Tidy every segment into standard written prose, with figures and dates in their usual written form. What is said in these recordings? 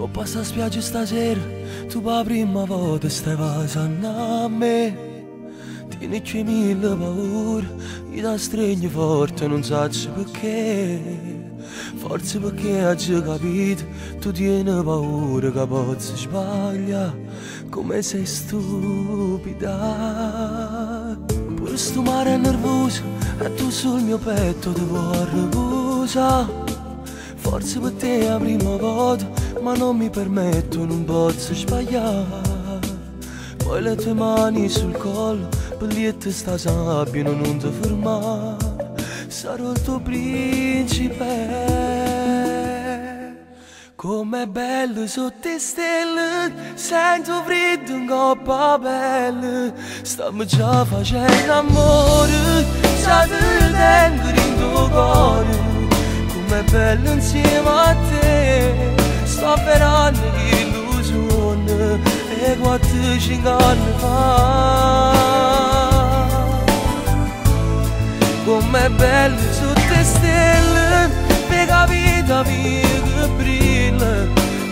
Ho passato spiaggia stasera, tu per la prima volta stai passando a me. Tieni che mille paure, io ti stringo forte, non so perché. Forse perché hai già capito, tu tieni paura che possa sbagliare, come sei stupida. Pure sto mare è nervoso, e tu sul mio petto ti vuoi riposare. Forse per te è la prima volta, ma non mi permetto, non posso sbagliare. Poi le tue mani sul collo, per sta sabbia, non ti fermare. Sarò il tuo principe. Com'è bello sotto le stelle, sento freddo in coppa pelle. Stiamo già facendo amore, sa te tengo in tuo cuore. Com'è bello insieme a te, sto verando l'illusione e 4-5 anni fa. Com'è bello sotto le stelle, per la vita mia che brilla.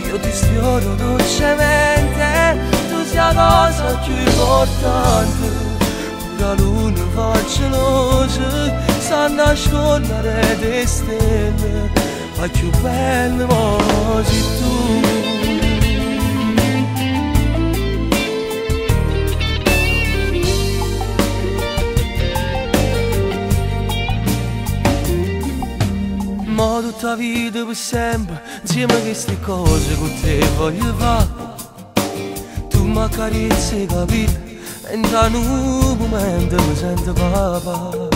Io ti sfioro dolcemente, tu sei la cosa più importante. Pure la luna fa gelosa, sa nascondere le stelle, ma più bella mo sei tu. Ma tutta la vita per sempre, insieme a queste cose con te voglio fare. Tu mi accarezzi, capito? E in un momento mi sento papà.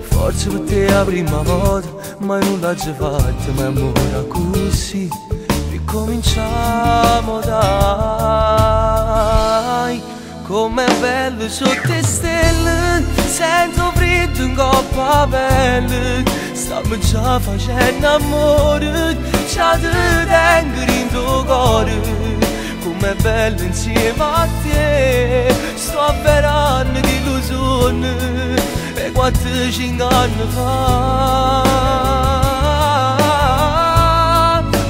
Forse per te è la prima volta, ma non l'ho già fatta, ma amore così. Ricominciamo dai. Com'è bello sotto le stelle, sento freddo in coppa pelle. Stiamo già facendo amore, già ti tengo in tuo cuore. Com'è bello insieme a te, sto avverando l'illusione e 4-5 anni fa.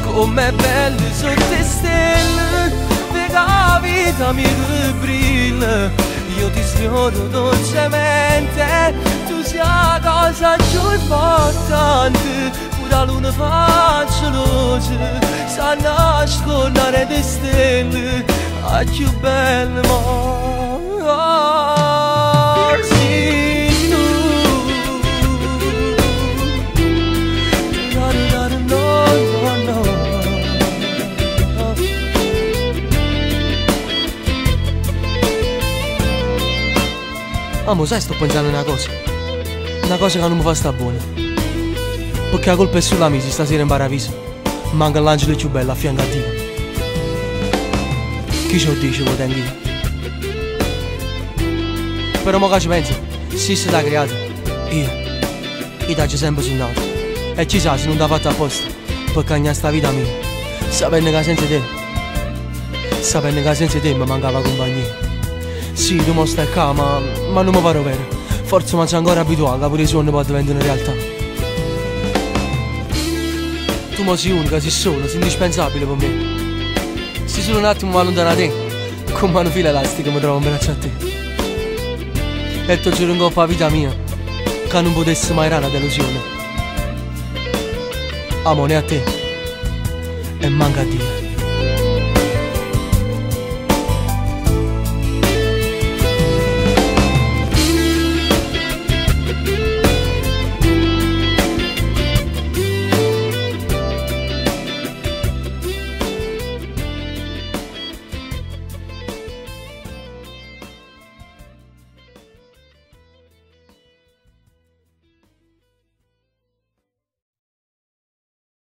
Com'è bello sotto le stelle, per la vita mia che brilla. Io ti sfioro dolcemente, tu sei la cosa più importante. Pure la luna fa gelosa, sa nascondere le stelle, la più bella mo sei tu. Amo, sai, sto pensando una cosa che non mi fa sta buona. Perché la colpa è sulla mia, stasera in paradiso manca l'angelo più bello a fianco a Dio. Chi ce lo dice, lo tengo io. Però mo che ci penso, se si t'ha creato, io ti faccio sempre sul naso. E ci sa se non t'ha fatto apposta per cagnare sta vita mia, sapendo che senza te mi mancava compagnia. Sì, tu mo stai qua, ma non mi pare vero. Forse mi sono ancora abituato che pure i sogni poi diventano realtà. Tu mo sei unica, sei sola, sei indispensabile per me. Se solo un attimo mi allontano da te, con mano fila elastica mi trovo in braccio a te. E ti giuro in coppa la vita mia, che non potesse mai rara delusione. Amo né a te, e manca a Dio.